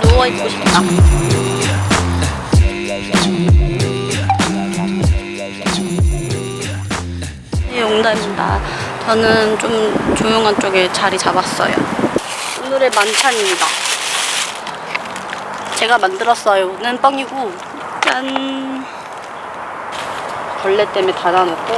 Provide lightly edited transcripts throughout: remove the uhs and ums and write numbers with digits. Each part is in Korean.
누워있고 싶다. 네, 농담입니다. 저는 좀 조용한 쪽에 자리 잡았어요. 오늘의 만찬입니다. 제가 만들었어요는 빵이고, 짠! 벌레 때문에 닫아놓고,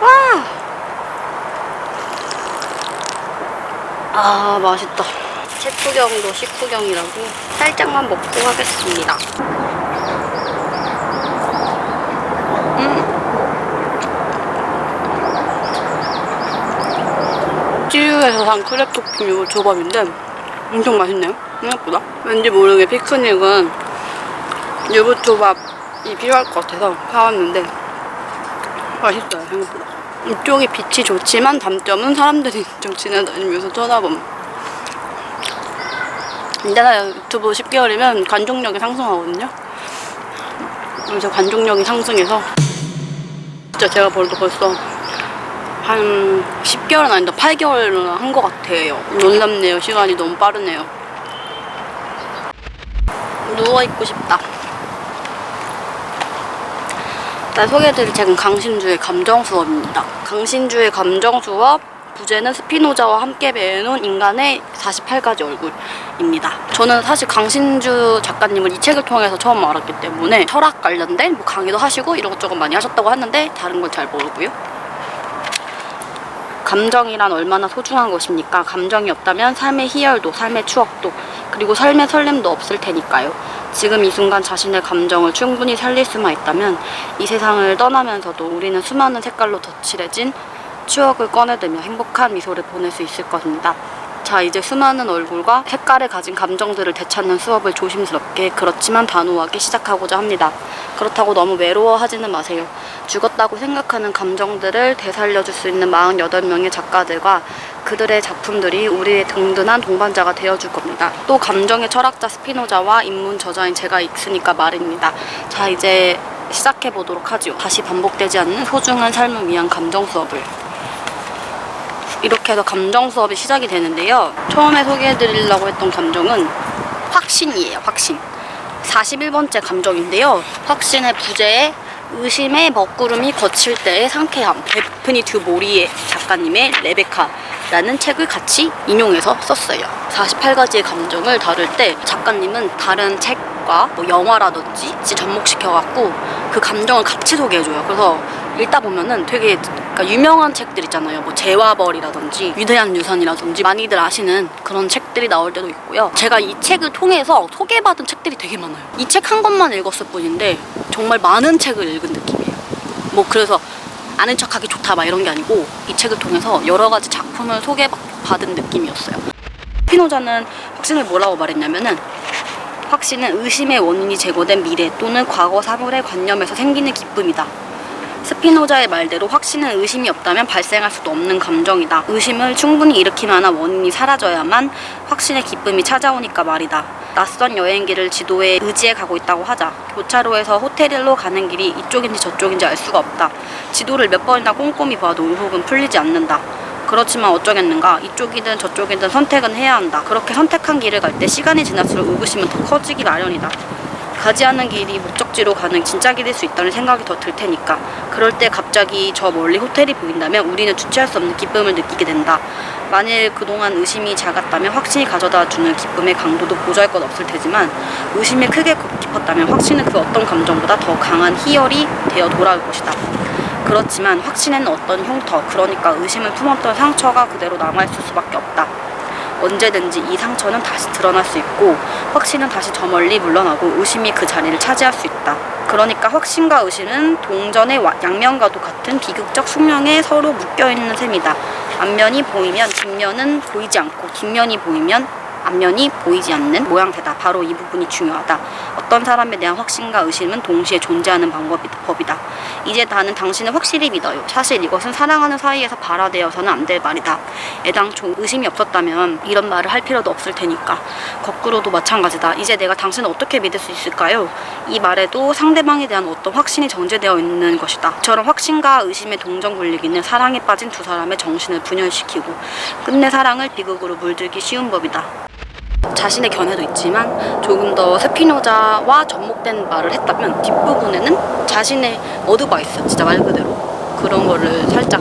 와! 아, 맛있다. 채프경도 식후경이라고 살짝만 먹고 하겠습니다. 찌유에서 산 크랩 토핑 요 조밥인데 엄청 맛있네요. 생각보다. 왠지 모르게 피크닉은 유부초밥이 필요할 것 같아서 사왔는데 맛있어요. 생각보다. 이쪽이 빛이 좋지만 단점은 사람들이 좀 지나다니면서 쳐다봄. 이제나 유튜브 10개월이면 관종력이 상승하거든요. 그래서 관종력이 상승해서 진짜 제가 벌써 한 10개월은 아닌데 8개월은 한 것 같아요. 놀랍네요. 시간이 너무 빠르네요. 누워있고 싶다. 일단 소개해드릴 책은 강신주의 감정수업입니다. 강신주의 감정수업 부제는 스피노자와 함께 배워놓은 인간의 48가지 얼굴입니다. 저는 사실 강신주 작가님을 이 책을 통해서 처음 알았기 때문에 철학 관련된 뭐 강의도 하시고 이것저것 많이 하셨다고 하는데 다른 건 잘 모르고요. 감정이란 얼마나 소중한 것입니까? 감정이 없다면 삶의 희열도, 삶의 추억도, 그리고 삶의 설렘도 없을 테니까요. 지금 이 순간 자신의 감정을 충분히 살릴 수만 있다면 이 세상을 떠나면서도 우리는 수많은 색깔로 덧칠해진 추억을 꺼내들며 행복한 미소를 보낼 수 있을 것입니다. 자, 이제 수많은 얼굴과 색깔을 가진 감정들을 되찾는 수업을 조심스럽게 그렇지만 단호하게 시작하고자 합니다. 그렇다고 너무 외로워하지는 마세요. 죽었다고 생각하는 감정들을 되살려줄 수 있는 48명의 작가들과 그들의 작품들이 우리의 든든한 동반자가 되어줄 겁니다. 또 감정의 철학자 스피노자와 인문 저자인 제가 있으니까 말입니다. 자, 이제 시작해보도록 하죠. 다시 반복되지 않는 소중한 삶을 위한 감정 수업을. 이렇게 해서 감정 수업이 시작이 되는데요. 처음에 소개해드리려고 했던 감정은 확신이에요. 확신. 41번째 감정인데요. 확신의 부제에 의심의 먹구름이 거칠 때의 상쾌함. 데프니 듀 모리에 작가님의 레베카라는 책을 같이 인용해서 썼어요. 48가지의 감정을 다룰 때 작가님은 다른 책과 뭐 영화라든지 접목시켜갖고 그 감정을 같이 소개해줘요. 그래서 읽다 보면은 되게 유명한 책들 있잖아요. 뭐 제와벌이라든지 위대한 유산이라든지 많이들 아시는 그런 책들이 나올 때도 있고요. 제가 이 책을 통해서 소개받은 책들이 되게 많아요. 이 책 한 권만 읽었을 뿐인데 정말 많은 책을 읽은 느낌이에요. 뭐 그래서 아는 척하기 좋다 막 이런 게 아니고 이 책을 통해서 여러 가지 작품을 소개받은 느낌이었어요. 스피노자는 확신을 뭐라고 말했냐면은 확신은 의심의 원인이 제거된 미래 또는 과거 사물의 관념에서 생기는 기쁨이다. 스피노자의 말대로 확신은 의심이 없다면 발생할 수도 없는 감정이다. 의심을 충분히 일으킬 만한 원인이 사라져야만 확신의 기쁨이 찾아오니까 말이다. 낯선 여행기를 지도에 의지해 가고 있다고 하자. 교차로에서 호텔로 가는 길이 이쪽인지 저쪽인지 알 수가 없다. 지도를 몇 번이나 꼼꼼히 봐도 의혹은 풀리지 않는다. 그렇지만 어쩌겠는가. 이쪽이든 저쪽이든 선택은 해야 한다. 그렇게 선택한 길을 갈 때 시간이 지날수록 의구심은 더 커지기 마련이다. 가지 않는 길이 목적지로 가는 진짜 길일 수 있다는 생각이 더 들 테니까. 그럴 때 갑자기 저 멀리 호텔이 보인다면 우리는 주체할 수 없는 기쁨을 느끼게 된다. 만일 그동안 의심이 작았다면 확신이 가져다주는 기쁨의 강도도 보잘것 없을 테지만 의심이 크게 깊었다면 확신은 그 어떤 감정보다 더 강한 희열이 되어 돌아올 것이다. 그렇지만 확신에는 어떤 흉터, 그러니까 의심을 품었던 상처가 그대로 남아있을 수밖에 없다. 언제든지 이 상처는 다시 드러날 수 있고 확신은 다시 저 멀리 물러나고 의심이 그 자리를 차지할 수 있다. 그러니까 확신과 의심은 동전의 양면과도 같은 비극적 숙명에 서로 묶여있는 셈이다. 앞면이 보이면 뒷면은 보이지 않고 뒷면이 보이면 앞면이 보이지 않는 모양새다. 바로 이 부분이 중요하다. 어떤 사람에 대한 확신과 의심은 동시에 존재하는 법이다. 이제 나는 당신을 확실히 믿어요. 사실 이것은 사랑하는 사이에서 발화되어서는 안 될 말이다. 애당초 의심이 없었다면 이런 말을 할 필요도 없을 테니까. 거꾸로도 마찬가지다. 이제 내가 당신을 어떻게 믿을 수 있을까요? 이 말에도 상대방에 대한 어떤 확신이 정제되어 있는 것이다. 이처럼 확신과 의심의 동정 굴리기는 사랑에 빠진 두 사람의 정신을 분열시키고 끝내 사랑을 비극으로 물들기 쉬운 법이다. 자신의 견해도 있지만 조금 더 스피노자와 접목된 말을 했다면 뒷부분에는 자신의 어드바이스, 진짜 말 그대로 그런 거를 살짝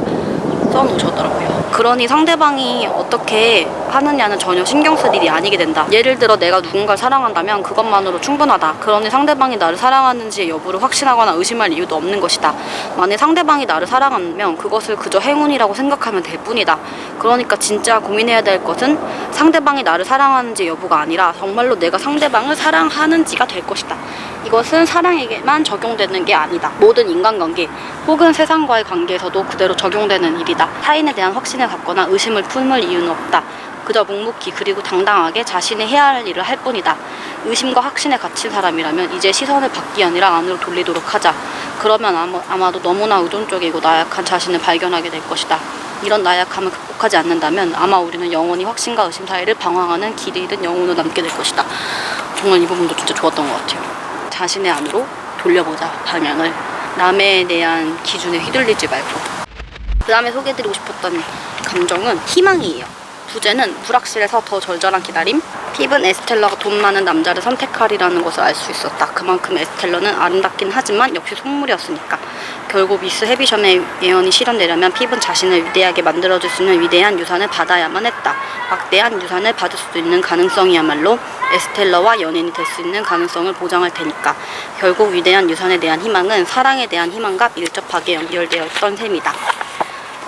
써놓으셨더라고요. 그러니 상대방이 어떻게 하느냐는 전혀 신경 쓸 일이 아니게 된다. 예를 들어 내가 누군가를 사랑한다면 그것만으로 충분하다. 그러니 상대방이 나를 사랑하는지의 여부를 확신하거나 의심할 이유도 없는 것이다. 만약 상대방이 나를 사랑하면 그것을 그저 행운이라고 생각하면 될 뿐이다. 그러니까 진짜 고민해야 될 것은 상대방이 나를 사랑하는지 여부가 아니라 정말로 내가 상대방을 사랑하는지가 될 것이다. 이것은 사랑에게만 적용되는 게 아니다. 모든 인간관계 혹은 세상과의 관계에서도 그대로 적용되는 일이다. 타인에 대한 확신을 갖거나 의심을 품을 이유는 없다. 그저 묵묵히 그리고 당당하게 자신이 해야 할 일을 할 뿐이다. 의심과 확신에 갇힌 사람이라면 이제 시선을 밖이 아니라 안으로 돌리도록 하자. 그러면 아마도 너무나 의존적이고 나약한 자신을 발견하게 될 것이다. 이런 나약함을 극복하지 않는다면 아마 우리는 영원히 확신과 의심 사이를 방황하는 길이 잃은 영혼으로 남게 될 것이다. 정말 이 부분도 진짜 좋았던 것 같아요. 자신의 안으로 돌려보자, 방향을. 남에 대한 기준에 휘둘리지 말고. 그 다음에 소개해드리고 싶었던 감정은 희망이에요. 부제는 불확실해서 더 절절한 기다림. 핍은 에스텔러가 돈 많은 남자를 선택하리라는 것을 알 수 있었다. 그만큼 에스텔러는 아름답긴 하지만 역시 속물이었으니까. 결국 미스 헤비션의 예언이 실현되려면 핍은 자신을 위대하게 만들어줄 수 있는 위대한 유산을 받아야만 했다. 막대한 유산을 받을 수 있는 가능성이야말로 에스텔러와 연인이 될 수 있는 가능성을 보장할 테니까. 결국 위대한 유산에 대한 희망은 사랑에 대한 희망과 밀접하게 연결되어 있던 셈이다.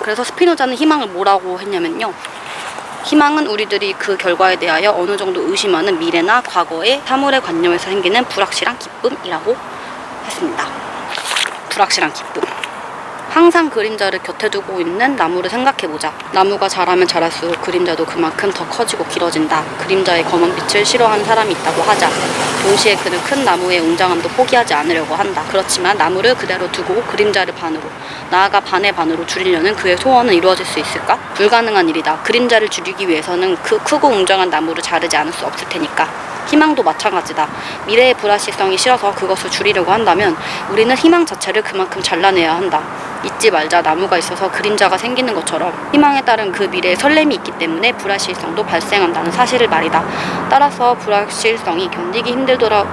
그래서 스피노자는 희망을 뭐라고 했냐면요, 희망은 우리들이 그 결과에 대하여 어느 정도 의심하는 미래나 과거의 사물의 관념에서 생기는 불확실한 기쁨이라고 했습니다. 불확실한 기쁨. 항상 그림자를 곁에 두고 있는 나무를 생각해보자. 나무가 자라면 자랄수록 그림자도 그만큼 더 커지고 길어진다. 그림자의 검은 빛을 싫어하는 사람이 있다고 하자. 동시에 그는 큰 나무의 웅장함도 포기하지 않으려고 한다. 그렇지만 나무를 그대로 두고 그림자를 반으로, 나아가 반의 반으로 줄이려는 그의 소원은 이루어질 수 있을까? 불가능한 일이다. 그림자를 줄이기 위해서는 그 크고 웅장한 나무를 자르지 않을 수 없을 테니까. 희망도 마찬가지다. 미래의 불확실성이 싫어서 그것을 줄이려고 한다면 우리는 희망 자체를 그만큼 잘라내야 한다. 잊지 말자. 나무가 있어서 그림자가 생기는 것처럼 희망에 따른 그 미래의 설렘이 있기 때문에 불확실성도 발생한다는 사실을 말이다. 따라서 불확실성이 견디기 힘들도록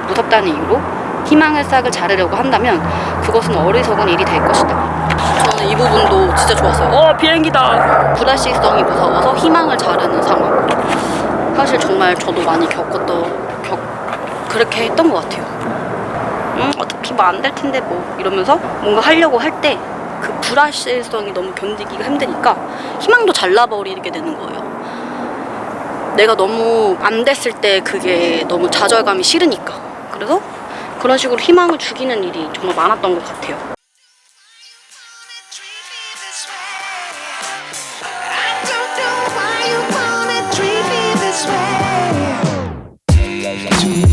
무섭다는 이유로 희망의 싹을 자르려고 한다면 그것은 어리석은 일이 될 것이다. 저는 이 부분도 진짜 좋았어요. 비행기다. 불확실성이 무서워서 희망을 자르는 상황. 사실 정말 저도 많이 그렇게 했던 것 같아요. 어차피 뭐 안 될 텐데 뭐 이러면서 뭔가 하려고 할 때 그 불확실성이 너무 견디기가 힘드니까 희망도 잘라버리게 되는 거예요. 내가 너무 안 됐을 때 그게 너무 좌절감이 싫으니까. 그래서 그런 식으로 희망을 죽이는 일이 정말 많았던 것 같아요. To